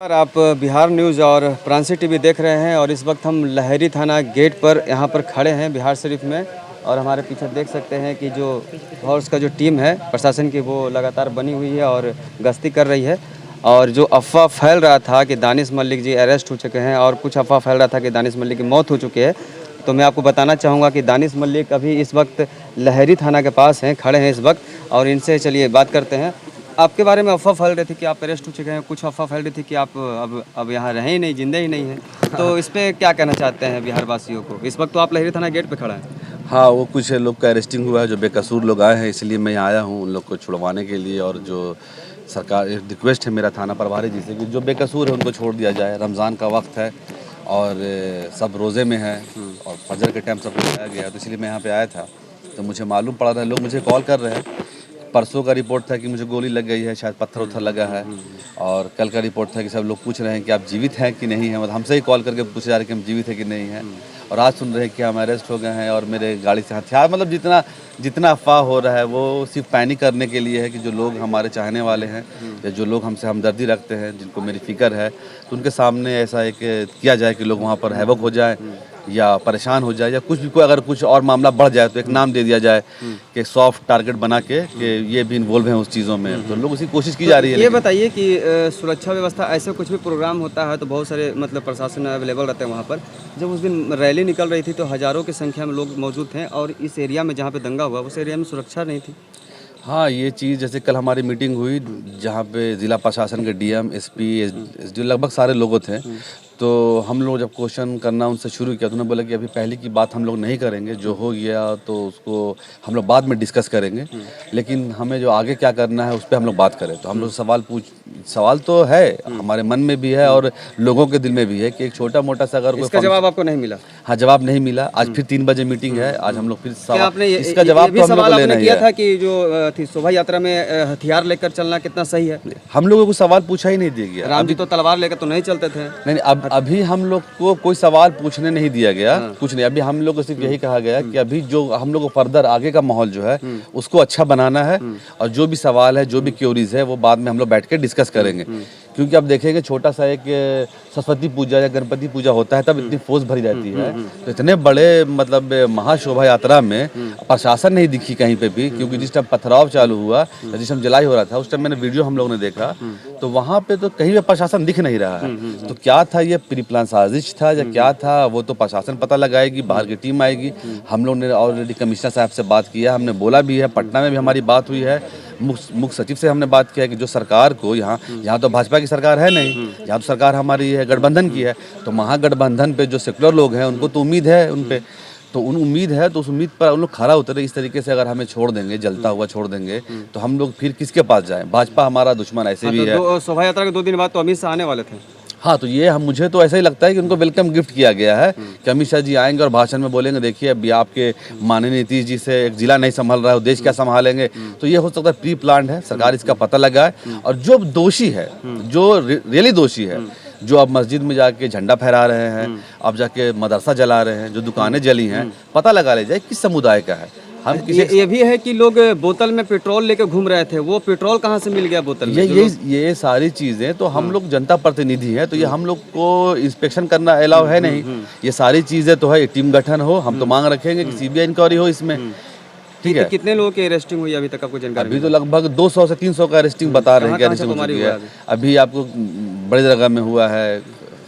और आप बिहार न्यूज़ और प्रांसी टीवी देख रहे हैं और इस वक्त हम लहरी थाना गेट पर यहाँ पर खड़े हैं बिहार शरीफ में। और हमारे पीछे देख सकते हैं कि जो फोर्स का जो टीम है प्रशासन की वो लगातार बनी हुई है और गश्ती कर रही है। और जो अफवाह फैल रहा था कि दानिश मलिक जी अरेस्ट हो चुके हैं और कुछ अफवाह फैल रहा था कि दानिश मलिक की मौत हो चुकी है, तो मैं आपको बताना चाहूँगा कि दानिश मलिक अभी इस वक्त लहरी थाना के पास हैं, खड़े हैं इस वक्त। और इनसे चलिए बात करते हैं। आपके बारे में अफ़वाह फैल रही थी कि आप अरेस्ट हो चुके हैं, कुछ अफ़वाह फैल रही थी कि आप अब यहाँ रहे ही नहीं, जिंदे ही नहीं हैं। तो इस पे क्या कहना चाहते हैं बिहार वासियों को? इस वक्त तो आप लहरी थाना गेट पे खड़ा हैं। हाँ, वो कुछ लोग का अरेस्टिंग हुआ है जो बेकसूर लोग आए हैं, इसलिए मैं यहाँ आया हूँ उन लोग को छुड़वाने के लिए। और जो सरकार एक रिक्वेस्ट है मेरा थाना प्रभारी जी से कि जो बेकसूर है उनको छोड़ दिया जाए। रमज़ान का वक्त है और सब रोज़े में है और फजर के टाइम सबको बुलाया गया है, तो इसलिए मैं यहाँ पे आया था। तो मुझे मालूम पड़ा था, लोग मुझे कॉल कर रहे हैं। परसों का रिपोर्ट था कि मुझे गोली लग गई है, शायद पत्थर उत्थर लगा है। और कल का रिपोर्ट था कि सब लोग पूछ रहे हैं कि आप जीवित हैं कि नहीं हैं, मतलब हमसे ही कॉल करके पूछे जा रहे हैं कि हम जीवित हैं कि नहीं हैं। और आज सुन रहे हैं कि हम अरेस्ट हो गए हैं और मेरे गाड़ी से हथियार, मतलब जितना जितना अफवाह हो रहा है वो सिर्फ पैनिक करने के लिए है कि जो लोग हमारे चाहने वाले हैं या जो लोग हमसे हमदर्दी रखते हैं, जिनको मेरी फ़िक्र है, तो उनके सामने ऐसा एक किया जाए कि लोग वहाँ पर हैवक हो जाए या परेशान हो जाए या कुछ भी, कोई अगर कुछ और मामला बढ़ जाए तो एक नाम दे दिया जाए कि सॉफ्ट टारगेट बना के कि ये भी इन्वॉल्व हैं उस चीज़ों में। तो लोग उसी कोशिश की जा रही है। ये बताइए कि सुरक्षा व्यवस्था, ऐसे कुछ भी प्रोग्राम होता है तो बहुत सारे मतलब प्रशासन अवेलेबल रहते हैं वहाँ पर। जब उस दिन रैली निकल रही थी तो हज़ारों की संख्या में लोग मौजूद थे और इस एरिया में जहाँ पे दंगा हुआ उस एरिया में सुरक्षा नहीं थी। हाँ, ये चीज़ जैसे कल हमारी मीटिंग हुई जहाँ पे ज़िला प्रशासन के डीएम, एसपी, एसडीओ लगभग सारे लोगों थे। तो हम लोग जब क्वेश्चन करना उनसे शुरू किया तो उन्होंने बोला कि अभी पहले की बात हम लोग नहीं करेंगे, जो हो गया तो उसको हम लोग बाद में डिस्कस करेंगे। लेकिन हमें जो आगे क्या करना है उस पे हम लोग बात करें। तो हम लोग सवाल तो है, हमारे मन में भी है और लोगों के दिल में भी है कि एक छोटा-मोटा सा अगर कोई इसका जवाब आपको नहीं मिला? हाँ, जवाब नहीं मिला। आज फिर 3 बजे मीटिंग है। आज हम लोग फिर क्या आपने इसका जवाब भी तो हम लोग सवाल को आपने लेना ही किया है। था कि जो थी शोभा यात्रा में हथियार लेकर चलना कितना सही है? हम लोगों को सवाल पूछा ही नहीं दिया गया। राम जी तो तलवार लेकर तो नहीं चलते थे। नहीं, अभी हम लोग को कोई सवाल पूछने नहीं दिया गया। कुछ नहीं, अभी हम लोग को सिर्फ यही कहा गया कि अभी जो हम लोग को फर्दर आगे का माहौल जो है उसको अच्छा बनाना है। और जो भी सवाल है, जो भी क्यूरीज है, वो बाद में हम लोग बैठ के डिस्कस करेंगे। क्योंकि अब देखेंगे छोटा सा एक सरस्वती पूजा या गणपति पूजा होता है तब इतनी फोर्स भरी रहती है। तो इतने बड़े मतलब महाशोभा यात्रा में प्रशासन नहीं दिखी कहीं पे भी। क्योंकि जिस टाइम पथराव चालू हुआ, जिस टाइम जलाई हो रहा था, उस टाइम मैंने वीडियो हम लोगों ने देखा तो वहाँ पे तो कहीं पे प्रशासन दिख नहीं रहा है। तो क्या था, ये प्री प्लान साजिश था या क्या था, वो तो प्रशासन पता लगाएगी, बाहर की टीम आएगी। हम लोग ने ऑलरेडी कमिश्नर साहब से बात किया, हमने बोला भी है, पटना में भी हमारी बात हुई है, मुख्य सचिव से हमने बात किया कि जो सरकार को यहाँ तो भाजपा की सरकार है नहीं, यहाँ तो सरकार हमारी है गठबंधन की है। तो महागठबंधन पे जो सेकुलर लोग हैं उनको तो उम्मीद है उन पे, तो उम्मीद है, तो उस उम्मीद पर उन लोग खरा उतरे। इस तरीके से अगर हमें छोड़ देंगे, जलता हुआ छोड़ देंगे, तो हम लोग फिर किसके पास जाएं? भाजपा हमारा दुश्मन ऐसे भी है। शोभा यात्रा के 2 दिन बाद तो अमित शाह आने वाले थे। हाँ, तो ये मुझे तो ऐसा ही लगता है कि उनको वेलकम गिफ्ट किया गया है कि अमित शाह जी आएंगे और भाषण में बोलेंगे, देखिए अभी आपके माननीय नीतीश जी से एक जिला नहीं संभल रहा है, देश क्या संभालेंगे। तो ये हो सकता है प्री प्लान्ड है, सरकार इसका पता लगाए। और जो दोषी है, जो रियली दोषी है, जो अब मस्जिद में जाके झंडा फहरा रहे हैं, अब जाके मदरसा जला रहे हैं, जो दुकानें जली हैं, पता लगा ले जाए किस समुदाय का है। हम ये भी है कि लोग बोतल में पेट्रोल लेके घूम रहे थे, वो पेट्रोल कहाँ से मिल गया बोतल में? ये सारी चीजें तो हम लोग जनता प्रतिनिधि हैं, तो ये हम लोग को इंस्पेक्शन करना अलाउ है नहीं। ये सारी चीजें तो है, टीम गठन हो, हम तो मांग रखेंगे कि सीबीआई इंक्वायरी हो इसमें। ठीक है। कितने लोगों की अरेस्टिंग हुई अभी तक आपको जानकारी? अभी तो लगभग 200 से 300 का अरेस्टिंग बता रहे हैं कि अरेस्टिंग हो चुकी है। अभी आपको बड़ी जगह में हुआ है,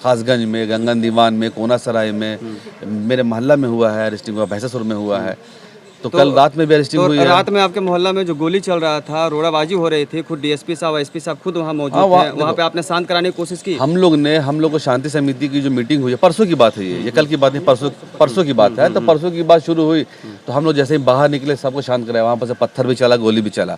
खासगंज में, गंगन दीवान में, कोना सराय में, मेरे मोहल्ला में हुआ है अरेस्टिंग, हुआ भैंसासुर में हुआ है। तो कल रात में भी अरेस्टिंग हुई है। रात में आपके मोहल्ला में जो गोली चल रहा था, रोड़ाबाजी हो रही थी, खुद डीएसपी साहब, एसपी साहब खुद वहाँ मौजूद थे, वहाँ पे आपने शांत कराने की कोशिश की? हम लोग को शांति समिति की जो मीटिंग हुई है, परसों की बात है, ये कल की बात नहीं, परसों की बात है। तो परसों की बात शुरू हुई तो हम लोग जैसे ही बाहर निकले सबको शांत कराया। वहाँ पर से पत्थर भी चला, गोली भी चला।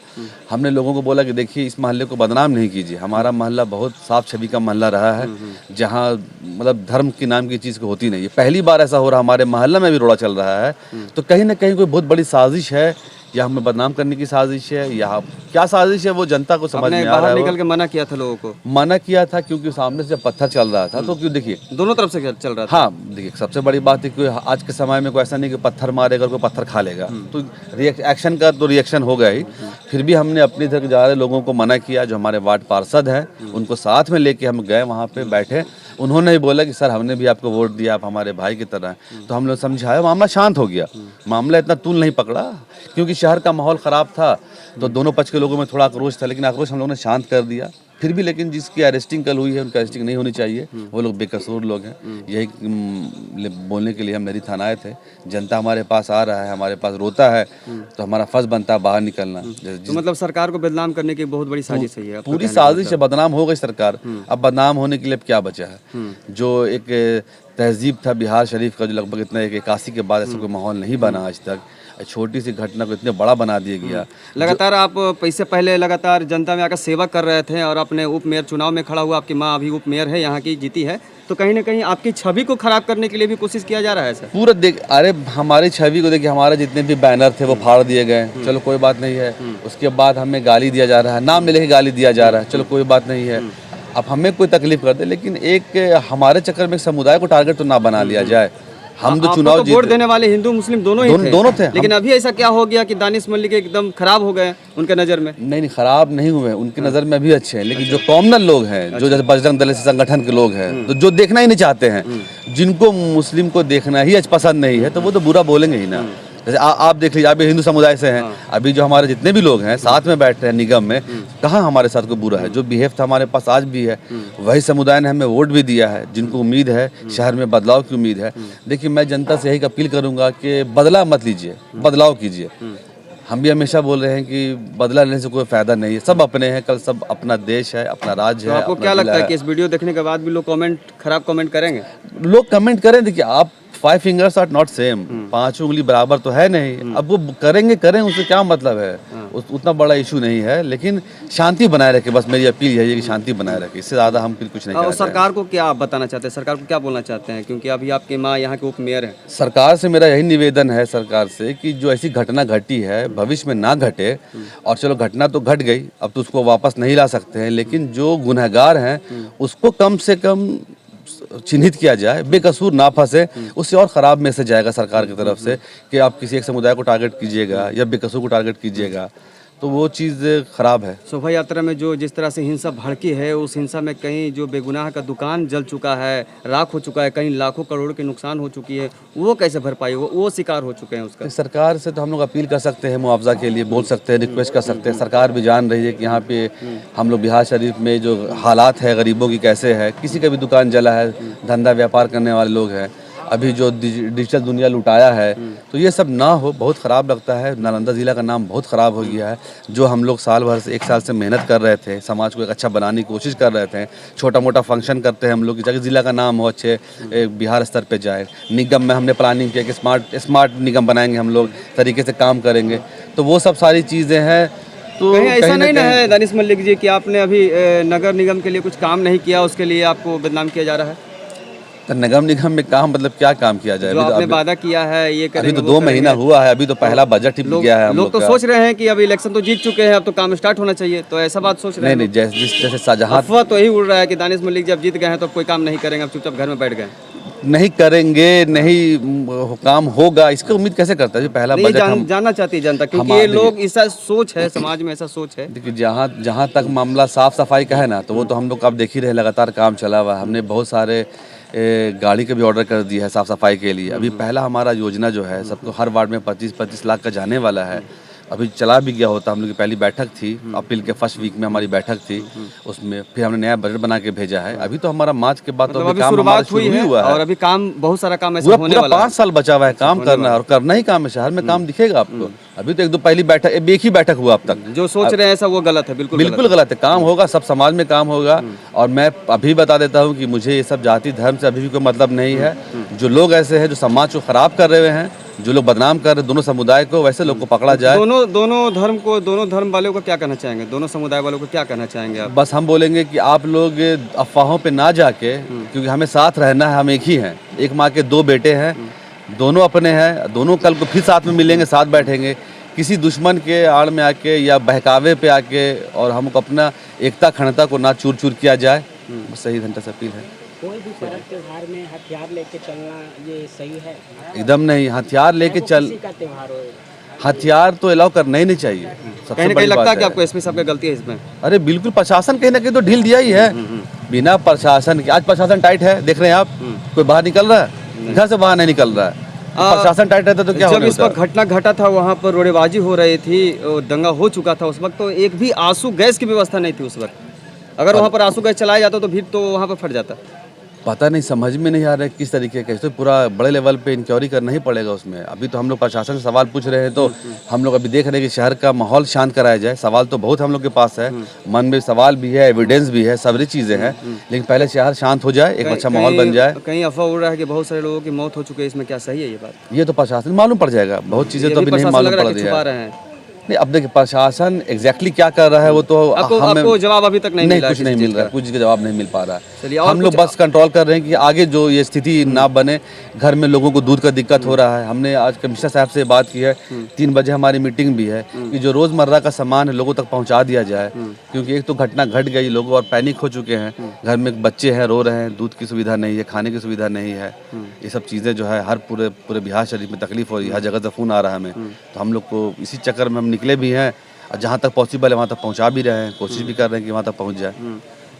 हमने लोगों को बोला कि देखिए इस मोहल्ले को बदनाम नहीं कीजिए, हमारा मोहल्ला बहुत साफ छवि का मोहल्ला रहा है, जहाँ मतलब धर्म की नाम की चीज़ को होती नहीं है। पहली बार ऐसा हो रहा, हमारे मोहल्ला में भी रोड़ा चल रहा है। तो कहीं ना कहीं कोई बहुत बड़ी साजिश है या हमें बदनाम करने की साजिश है, या क्या साजिश है वो जनता को समझ में आ रहा बाहर है। निकल के मना किया था लोगों को, मना किया था क्योंकि सामने से जब पत्थर चल रहा था तो क्यों, देखिए दोनों तरफ से चल रहा था। हाँ देखिए, सबसे बड़ी बात है कि आज के समय में कोई ऐसा नहीं कि पत्थर मारेगा और कोई पत्थर खा लेगा, तो एक्शन का तो रिएक्शन हो गया ही। फिर भी हमने अपने इधर जा रहे लोगों को मना किया, जो हमारे वार्ड पार्षद हैं उनको साथ में लेके हम गए वहाँ पे बैठे। उन्होंने ही बोला कि सर हमने भी आपको वोट दिया, आप हमारे भाई की तरह हैं। तो हम लोग समझाया, मामला शांत हो गया। मामला इतना तूल नहीं पकड़ा क्योंकि शहर का माहौल ख़राब था, तो दोनों पक्ष के लोगों में थोड़ा आक्रोश था, लेकिन आक्रोश हम लोगों ने शांत कर दिया। फिर भी लेकिन जिसकी अरेस्टिंग कल हुई है उनकी अरेस्टिंग नहीं होनी चाहिए, वो लोग बेकसूर लोग हैं। यही बोलने के लिए हम लहरी थाना आए थे। जनता हमारे पास आ रहा है, हमारे पास रोता है, तो हमारा फर्ज बनता है बाहर निकलना। तो मतलब सरकार को बदनाम करने की बहुत बड़ी साजिश है ये, आपका पूरी कहने का साजिश है, बदनाम हो गई सरकार। अब बदनाम होने के लिए अब क्या बचा है? जो एक तहजीब था बिहार शरीफ का, जो लगभग इतना 81 के बाद ऐसा कोई माहौल नहीं बना आज तक, छोटी सी घटना को इतने बड़ा बना दिया गया। लगातार आप पैसे पहले लगातार जनता में आकर सेवा कर रहे थे और अपने उप मेयर चुनाव में खड़ा हुआ, आपकी माँ अभी उप मेयर है यहाँ की, जीती है, तो कहीं ना कहीं आपकी छवि को खराब करने के लिए भी कोशिश किया जा रहा है सर। पूरा देख, अरे हमारी छवि को देखिए, हमारे जितने भी बैनर थे वो फाड़ दिए गए, चलो कोई बात नहीं है। उसके बाद हमें गाली दिया जा रहा है, नाम में लेके गाली दिया जा रहा है, चलो कोई बात नहीं है। अब हमें कोई तकलीफ कर दे, लेकिन एक हमारे चक्कर में एक समुदाय को टारगेट तो ना बना लिया जाए। हम तो चुनाव तो वोट देने वाले हिंदू मुस्लिम दोनों थे। लेकिन अभी ऐसा क्या हो गया कि दानिश मलिक एकदम खराब हो गए उनके नज़र में? नहीं, खराब नहीं हुए, उनकी नज़र में अभी अच्छे हैं। लेकिन जो कॉमनल लोग हैं, जो जैसे बजरंग दल से संगठन के लोग हैं, तो जो देखना ही नहीं चाहते हैं, जिनको मुस्लिम को देखना ही आज पसंद नहीं है, तो वो तो बुरा बोलेंगे ही ना। जैसे आप देख लीजिए, आप हिंदू समुदाय से हैं, अभी जो हमारे जितने भी लोग हैं साथ में बैठ रहे हैं निगम में, कहाँ हमारे साथ कोई बुरा है? जो बिहेव था हमारे पास आज भी है, वही समुदाय ने हमें वोट भी दिया है, जिनको उम्मीद है शहर में बदलाव की उम्मीद है। देखिए, मैं जनता से यही अपील करूंगा कि बदला मत लीजिए, बदलाव कीजिए। हम भी हमेशा बोल रहे हैं कि बदला लेने से कोई फायदा नहीं है, सब अपने हैं, कल सब अपना देश है, अपना राज्य है। आपको क्या लगता है कि इस वीडियो देखने के बाद भी लोग खराब कमेंट करेंगे? लोग कमेंट करें, देखिए आप 5 फिंगर्स आर नॉट सेम, 5 उंगली बराबर तो है नहीं। अब वो करें, उससे क्या मतलब है? उतना बड़ा इशू नहीं है, लेकिन शांति बनाए रखे, बस मेरी अपील यही है कि शांति बनाए रखे, इससे ज़्यादा हम फिर कुछ नहीं कर सकते। सरकार को क्या आप बताना चाहते हैं, सरकार को क्या बोलना चाहते हैं, क्योंकि अभी आपकी माँ यहाँ के उप मेयर है? सरकार से मेरा यही निवेदन है, सरकार से, कि जो ऐसी घटना घटी है भविष्य में ना घटे। और चलो घटना तो घट गई, अब तो उसको वापस नहीं ला सकते हैं, लेकिन जो गुनहगार हैं उसको कम से कम चिन्हित किया जाए, बेकसूर ना फंसे। उससे और ख़राब मैसेज जाएगा सरकार की तरफ से कि आप किसी एक समुदाय को टारगेट कीजिएगा या बेकसूर को टारगेट कीजिएगा, तो वो चीज़ ख़राब है। शोभा यात्रा में जो जिस तरह से हिंसा भड़की है, उस हिंसा में कहीं जो बेगुनाह का दुकान जल चुका है, राख हो चुका है, कहीं लाखों करोड़ की नुकसान हो चुकी है, वो कैसे भरपाई? वो शिकार हो चुके हैं उसका। सरकार से तो हम लोग अपील कर सकते हैं, मुआवजा के लिए बोल सकते हैं, रिक्वेस्ट कर सकते हैं। सरकार भी जान रही है कि यहाँ पे हम लोग बिहार शरीफ में जो हालात है गरीबों की कैसे है, किसी का भी दुकान जला है, धंधा व्यापार करने वाले लोग हैं, अभी जो डिजिटल दुनिया लुटाया है, तो ये सब ना हो, बहुत ख़राब लगता है। नालंदा ज़िला का नाम बहुत ख़राब हो गया है। जो हम लोग साल भर से 1 साल से मेहनत कर रहे थे, समाज को एक अच्छा बनाने की कोशिश कर रहे थे, छोटा मोटा फंक्शन करते हैं हम लोग, ताकि ज़िला का नाम हो अच्छे बिहार स्तर पे जाए। निगम में हमने प्लानिंग किया कि स्मार्ट निगम बनाएंगे, हम लोग तरीके से काम करेंगे, तो वो सब सारी चीज़ें हैं। तो कहीं ऐसा नहीं ना है दानिश मलिक जी कि आपने अभी नगर निगम के लिए कुछ काम नहीं किया, उसके लिए आपको बदनाम किया जा रहा है? तो नगम निगम में काम मतलब क्या काम किया जाए? जो आपने वादा किया है ये करेंगे, अभी तो 2 महीना हुआ है, अभी तो पहला बजट ही गया है। लोग तो सोच रहे हैं कि अब इलेक्शन तो जीत चुके हैं, अब तो काम स्टार्ट होना चाहिए, तो ऐसा बात सोच रहे हैं? नहीं, जैसे शाहजहां, अफवाह तो यही उड़ रहा है कि दानिश मलिक जब जीत गए हैं तो कोई काम नहीं करेंगे, अब चुपचाप घर में बैठ गए। नहीं करेंगे, नहीं काम होगा, इसकी उम्मीद कैसे करता है? पहला बजट हम जानना चाहती है जनता, क्योंकि ये लोग ऐसा सोच है, समाज में ऐसा सोच है। देखिए, जहाँ तक मामला साफ सफाई का है ना, तो वो तो हम लोग आप देख ही रहे, लगातार काम चला हुआ है। हमने बहुत सारे गाड़ी के भी ऑर्डर कर दिया है साफ सफाई के लिए। अभी पहला हमारा योजना जो है, सबको हर वार्ड में 25-25 लाख का जाने वाला है। अभी चला भी गया होता, हम लोग की पहली बैठक थी अप्रैल के फर्स्ट वीक में, हमारी बैठक थी, उसमें फिर हमने नया बजट बना के भेजा है। अभी तो हमारा मार्च के बाद तो अभी काम हमारा शुरू ही हुआ है, और अभी काम बहुत सारा काम ऐसा होने वाला है। 5 साल बचा हुआ है काम करना है, और करना ही काम है, शहर में काम दिखेगा आपको। अभी तो एक ही बैठक हुआ अब तक। जो सोच रहे हैं ऐसा वो गलत है, बिल्कुल गलत है। काम होगा, सब समाज में काम होगा। और मैं अभी बता देता हूँ कि मुझे ये सब जाति धर्म से अभी भी कोई मतलब नहीं है। जो लोग ऐसे हैं जो समाज को खराब कर रहे हैं, जो लोग बदनाम कर रहे हैं दोनों समुदाय को, वैसे लोग को पकड़ा जाए। दोनों धर्म वालों को क्या कहना चाहेंगे, दोनों समुदाय वालों को क्या कहना चाहेंगे आप? बस हम बोलेंगे कि आप लोग अफवाहों पे ना जाके, क्योंकि हमें साथ रहना है, हम एक ही हैं, एक माँ के 2 बेटे हैं, दोनों अपने हैं, दोनों कल को फिर साथ में मिलेंगे, साथ बैठेंगे। किसी दुश्मन के आड़ में आके या बहकावे पे आके और हमको अपना एकता अखंडता को ना चूर चूर किया जाए, बस सही घंटा से अपील है। कोई भी पर्व त्योहार में हथियार लेके चलना ये सही है? एकदम नहीं, हथियार लेके चल, किसी का त्योहार हो, हथियार तो अलाउ करना ही नहीं चाहिए। सबसे कहीं ना बड़ी कहीं लगता बात है कि है। आपको एसपी साहब की गलती है इसमें? अरे बिल्कुल, प्रशासन कहीं ना कहीं तो ढील दिया ही है। बिना प्रशासन के, आज प्रशासन टाइट है, देख रहे हैं आप, कोई बाहर निकल रहा है? घर से बाहर नहीं निकल रहा है। प्रशासन टाइट रहता तो क्या जब होने इस होता? पर घटना घटा था वहाँ पर रोड़ेबाजी हो रही थी, दंगा हो चुका था उस वक्त, तो एक भी आंसू गैस की व्यवस्था नहीं थी उस वक्त। अगर वहाँ पर आंसू गैस चलाया जाता तो भीड़ तो वहाँ पर फट जाता। पता नहीं, समझ में नहीं आ रहा है किस तरीके का, तो पूरा बड़े लेवल पे इंक्वायरी करना ही पड़ेगा उसमें। अभी तो हम लोग प्रशासन से सवाल पूछ रहे हैं, तो हम लोग अभी देख रहे हैं कि शहर का माहौल शांत कराया जाए। सवाल तो बहुत हम लोग के पास है, मन में सवाल भी है, एविडेंस भी है, सारी चीज़ें हैं, लेकिन पहले शहर शांत हो जाए, एक अच्छा माहौल बन जाए। कहीं अफवाह उड़ रहा है कि बहुत सारे लोगों की मौत हो चुकी है, इसमें क्या सही है ये बात? ये तो प्रशासन मालूम पड़ जाएगा, बहुत चीज़ें ये तो भी अभी नहीं प्रशासन मालूम लग रहा पड़ है कि रही छुपा है। रहे हैं। नहीं, अब देखिए प्रशासन एग्जैक्टली क्या कर रहा है वो तो आपको जवाब अभी तक नहीं मिला कुछ किसी नहीं चीज़ मिल रहा, का? कुछ का जवाब नहीं मिल पा रहा चलिए, है। और हम लोग बस कंट्रोल कर रहे हैं कि आगे जो ये स्थिति ना बने। घर में लोगों को दूध का दिक्कत हो रहा है। हमने आज कमिश्नर साहब से बात की है, 3 बजे हमारी मीटिंग भी है कि जो रोज़मर्रा का सामान है लोगों तक पहुंचा दिया जाए, क्योंकि एक तो घटना घट गई, लोग और पैनिक हो चुके हैं। घर में बच्चे हैं, रो रहे हैं, दूध की सुविधा नहीं है, खाने की सुविधा नहीं है। ये सब चीज़ें जो है हर पूरे बिहार शरीफ में तकलीफ हो रही है, हर जगह से फ़ोन आ रहा है हमें। तो हम लोग को इसी चक्कर में हम निकले भी हैं, और जहाँ तक पॉसिबल है वहाँ तक पहुँचा भी रहे हैं, कोशिश भी कर रहे हैं कि वहाँ तक पहुँच जाए।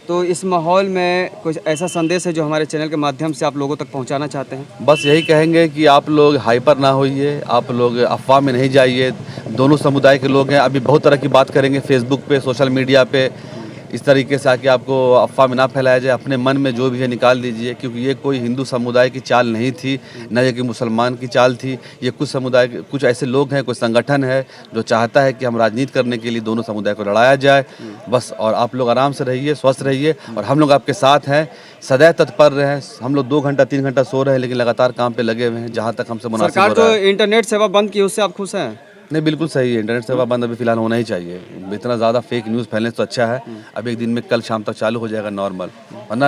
तो इस माहौल में कुछ ऐसा संदेश है जो हमारे चैनल के माध्यम से आप लोगों तक पहुंचाना चाहते हैं? बस यही कहेंगे कि आप लोग हाइपर ना होइए, आप लोग अफवाह में नहीं जाइए। दोनों समुदाय के लोग हैं, अभी बहुत तरह की बात करेंगे फेसबुक पे, सोशल मीडिया पे, इस तरीके से आके आपको अफवाह में ना फैलाया जाए। अपने मन में जो भी है निकाल दीजिए, क्योंकि ये कोई हिंदू समुदाय की चाल नहीं थी, न ये कि मुसलमान की चाल थी। ये कुछ समुदाय, कुछ ऐसे लोग हैं, कोई संगठन है जो चाहता है कि हम राजनीति करने के लिए दोनों समुदाय को लड़ाया जाए बस। और आप लोग आराम से रहिए, स्वस्थ रहिए, और हम लोग आपके साथ हैं, सदैव तत्पर रहे। हम लोग 2 घंटा 3 घंटा सो रहे हैं, लेकिन लगातार काम पे लगे हुए हैं, जहाँ तक हमसे मुनासिब सरकार हो रहा जो है। इंटरनेट सेवा बंद की उससे आप खुश हैं? नहीं, बिल्कुल सही है, इंटरनेट सेवा बंद अभी फिलहाल होना ही चाहिए। इतना ज़्यादा फेक न्यूज़ फैलने से तो अच्छा है अब एक दिन में, कल शाम तक चालू हो जाएगा नॉर्मल, वरना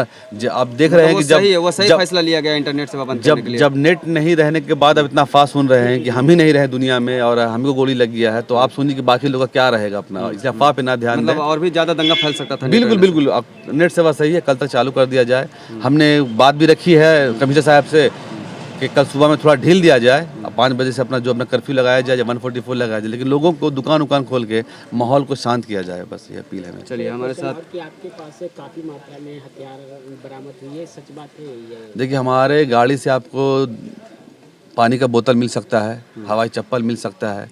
आप देख रहे हैं कि वो सही फैसला लिया गया इंटरनेट सेवा बंद करने के लिए। जब नेट नहीं रहने के बाद अब इतना फास्ट सुन रहे हैं कि हम ही नहीं रहे दुनिया में और हमको गोली लग गया है, तो आप सुनिए कि बाकी लोगों का क्या रहेगा अपना। इसलिए अफवाह पे ना ध्यान दें। मतलब और भी ज़्यादा दंगा फैल सकता था। बिल्कुल बिल्कुल, अब नेट सेवा सही है, कल तक चालू कर दिया जाए। हमने बात भी रखी है कमिश्नर साहब से कि कल सुबह में थोड़ा ढील दिया जाए, 5 बजे से अपना जो अपना कर्फ्यू लगाया जाए या 144 लगाया जाए, लेकिन लोगों को दुकान खोल के माहौल को शांत किया जाए, बस ये अपील है मेरी। चलिए हमारे साथ कि आपके पास से काफी मात्रा में हथियार बरामद हुई है, सच बात है ये? देखिए, हमारे गाड़ी से आपको पानी का बोतल मिल सकता है, हवाई चप्पल मिल सकता है,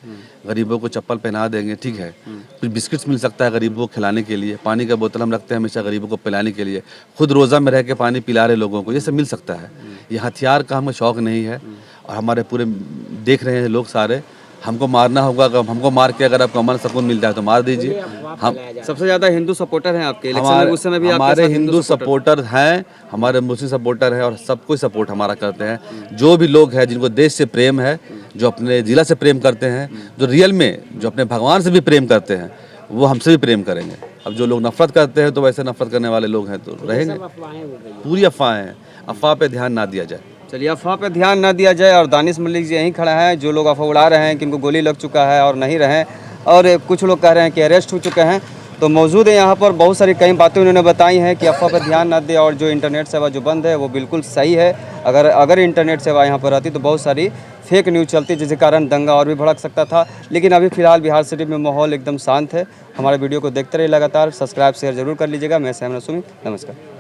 गरीबों को चप्पल पहना देंगे, ठीक है। कुछ बिस्किट्स मिल सकता है गरीबों को खिलाने के लिए, पानी का बोतल हम रखते हैं हमेशा गरीबों को पिलाने के लिए, खुद रोज़ा में रह के पानी पिला रहे लोगों को, ये सब मिल सकता है। ये हथियार का हमें शौक़ नहीं है, और हमारे पूरे देख रहे हैं लोग सारे, हमको मारना होगा, अगर हमको मार के अगर आपको अमन सुकून मिल जाए तो मार दीजिए। हम सबसे ज़्यादा हिंदू सपोर्टर हैं आपके, इलेक्शन में उस समय भी आपके हमारे साथ हिंदू सपोर्टर हैं, हमारे मुस्लिम सपोर्टर हैं, और सब कोई सपोर्ट हमारा करते हैं। जो भी लोग हैं जिनको देश से प्रेम है, जो अपने ज़िला से प्रेम करते हैं, जो रियल में जो अपने भगवान से भी प्रेम करते हैं, वो हमसे भी प्रेम करेंगे। अब जो लोग नफरत करते हैं तो वैसे नफरत करने वाले लोग हैं तो रहेंगे। पूरी अफवाहें हैं, अफवाह पे ध्यान ना दिया जाए। चलिए अफवाह पे ध्यान ना दिया जाए। और दानिश मलिक जी यहीं खड़ा है, जो लोग अफवाह उड़ा रहे हैं कि इनको गोली लग चुका है और नहीं रहे, और कुछ लोग कह रहे हैं कि अरेस्ट हो चुके हैं, तो मौजूद है यहाँ पर। बहुत सारी कई बातें उन्होंने बताई हैं कि अफवाह पर ध्यान ना दे, और जो इंटरनेट सेवा जो बंद है वो बिल्कुल सही है। अगर इंटरनेट सेवा यहाँ पर रहती तो बहुत सारी फेक न्यूज़ चलती, जिसके कारण दंगा और भी भड़क सकता था। लेकिन अभी फ़िलहाल बिहार शरीफ में माहौल एकदम शांत है। हमारे वीडियो को देखते रहिए लगातार, सब्सक्राइब शेयर जरूर कर लीजिएगा। मैं सहमत सुमी, नमस्कार।